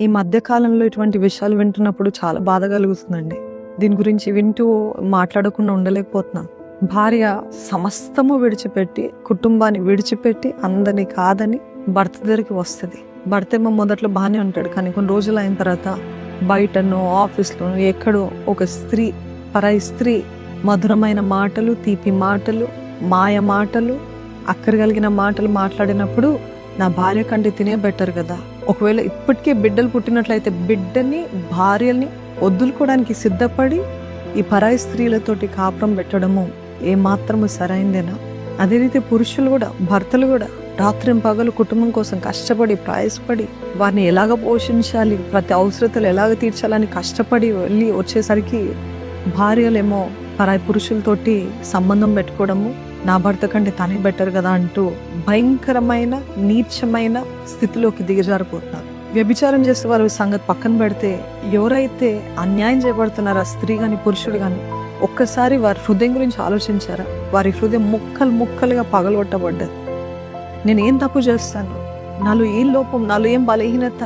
ఈ మధ్య కాలంలో ఇటువంటి విషయాలు వింటున్నప్పుడు చాలా బాధ కలుగుతుందండి. దీని గురించి వింటూ మాట్లాడకుండా ఉండలేకపోతున్నాను. భార్య సమస్తము విడిచిపెట్టి, కుటుంబాన్ని విడిచిపెట్టి, అందరినీ కాదని భర్త దగ్గరికి వస్తుంది. భర్త ఏమో మొదట్లో బాగానే ఉంటాడు, కానీ కొన్ని రోజులు అయిన తర్వాత బయటనో ఆఫీస్లోనో ఎక్కడో ఒక స్త్రీ, పరాయి స్త్రీ మధురమైన మాటలు, తీపి మాటలు, మాయ మాటలు, అక్కరగలిగిన మాటలు మాట్లాడినప్పుడు నా భార్య కంటే తినే బెటర్ కదా. ఒకవేళ ఇప్పటికే బిడ్డలు పుట్టినట్లయితే బిడ్డని, భార్యల్ని వదులుకోవడానికి సిద్ధపడి ఈ పరాయి స్త్రీలతోటి కాపురం పెట్టడము ఏమాత్రము సరైందేనా? అదే రీతి పురుషులు కూడా, భర్తలు కూడా రాత్రింపగలు కుటుంబం కోసం కష్టపడి, ప్రయాసపడి, వారిని ఎలాగ పోషించాలి, ప్రతి అవసరతలు ఎలాగ తీర్చాలని కష్టపడి వెళ్ళి వచ్చేసరికి భార్యలేమో పరాయి పురుషులతోటి సంబంధం పెట్టుకోవడము, నా భర్త కంటే తనే బెటర్ కదా అంటూ భయంకరమైన నీచమైన స్థితిలోకి దిగజారిపోతున్నారు. వ్యభిచారం చేసే వారి సంగతి పక్కన పెడితే, ఎవరైతే అన్యాయం చేయబడుతున్నారో ఆ స్త్రీ కానీ పురుషుడు కానీ, ఒక్కసారి వారి హృదయం గురించి ఆలోచించారా? వారి హృదయం ముక్కలు ముక్కలుగా పగలగొట్టబడ్డది. నేను ఏం తప్పు చేస్తాను, నాలో ఏం లోపం, నాలో ఏం బలహీనత,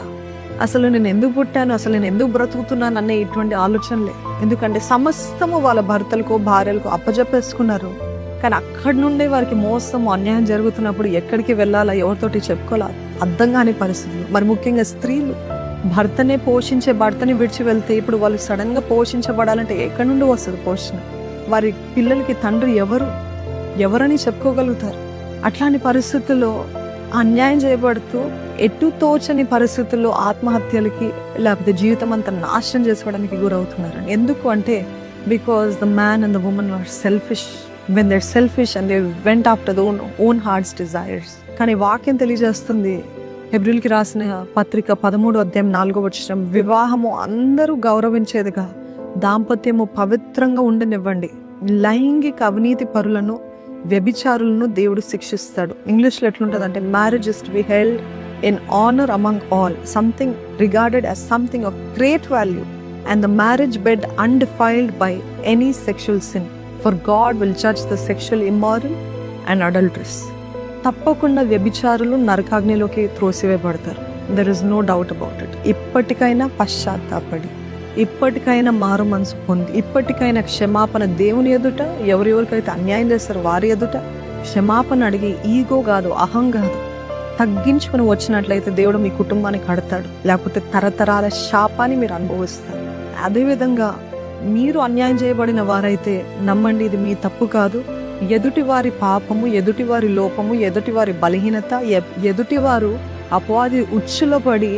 అసలు నేను ఎందుకు పుట్టాను, అసలు నేను ఎందుకు బ్రతుకుతున్నాను అనే ఇటువంటి ఆలోచనలే. ఎందుకంటే సమస్తము వాళ్ళ భర్తలకు, భార్యలకు అప్పజెప్పేసుకున్నారు. కానీ అక్కడి నుండే వారికి మోసం, అన్యాయం జరుగుతున్నప్పుడు ఎక్కడికి వెళ్ళాలా, ఎవరితోటి చెప్పుకోవాలా అర్థం కాని పరిస్థితులు. మరి ముఖ్యంగా స్త్రీలు భర్తనే పోషించే భర్తని విడిచి వెళ్తే ఇప్పుడు వాళ్ళు సడన్గా పోషించబడాలంటే ఎక్కడి నుండి వస్తుంది పోషణ? వారి పిల్లలకి తండ్రి ఎవరని చెప్పుకోగలుగుతారు? అట్లాంటి పరిస్థితుల్లో అన్యాయం చేయబడుతూ ఎటు తోచని పరిస్థితుల్లో ఆత్మహత్యలకి, లేకపోతే జీవితం అంతా నాశనం చేసుకోవడానికి గురవుతున్నారు. ఎందుకు అంటే, because the man and the women are selfish. when they're selfish and they went after their own heart's desires. కానీ వాక్యం తెలియజేస్తుంది, హెబ్రీయులకి రాసిన పత్రిక 13:4 వివాహము అందరూ గౌరవించేదిగా, దాంపత్యము పవిత్రంగా ఉండనివ్వండి. లైంగిక అవినీతి పరులను, వ్యభిచారులను దేవుడు శిక్షిస్తాడు. ఇంగ్లీష్లో ఎట్లుంటుంది అంటే, marriage is to be held in honour among all, something regarded as something of great value, and the marriage bed undefiled by any sexual sin. For God will judge the sexual immoral and adulterous. తప్పకుండా వ్యభిచారులు నరకాగ్నిలోకి త్రోసివేయబడతారు. There is no doubt about it. ఇప్పటికైనా పశ్చాత్తాపడి, ఇప్పటికైనా మారు మనసు పొంది, ఇప్పటికైనా క్షమాపణ దేవుని ఎదుట, ఎవరెవరికైతే అన్యాయం చేస్తారో వారి ఎదుట క్షమాపణ అడిగి, ఈగో కాదు, అహం కాదు, తగ్గించుకుని వచ్చినట్లయితే దేవుడు మీ కుటుంబాన్ని కడతాడు. లేకపోతే తరతరాల శాపాన్ని మీరు అనుభవిస్తారు. అదేవిధంగా మీరు అన్యాయం చేయబడిన వారైతే నమ్మండి, ఇది మీ తప్పు కాదు. ఎదుటివారి పాపము, ఎదుటివారి లోపము, ఎదుటివారి బలహీనత, ఎదుటివారు అపవాది ఉచ్చులో పడి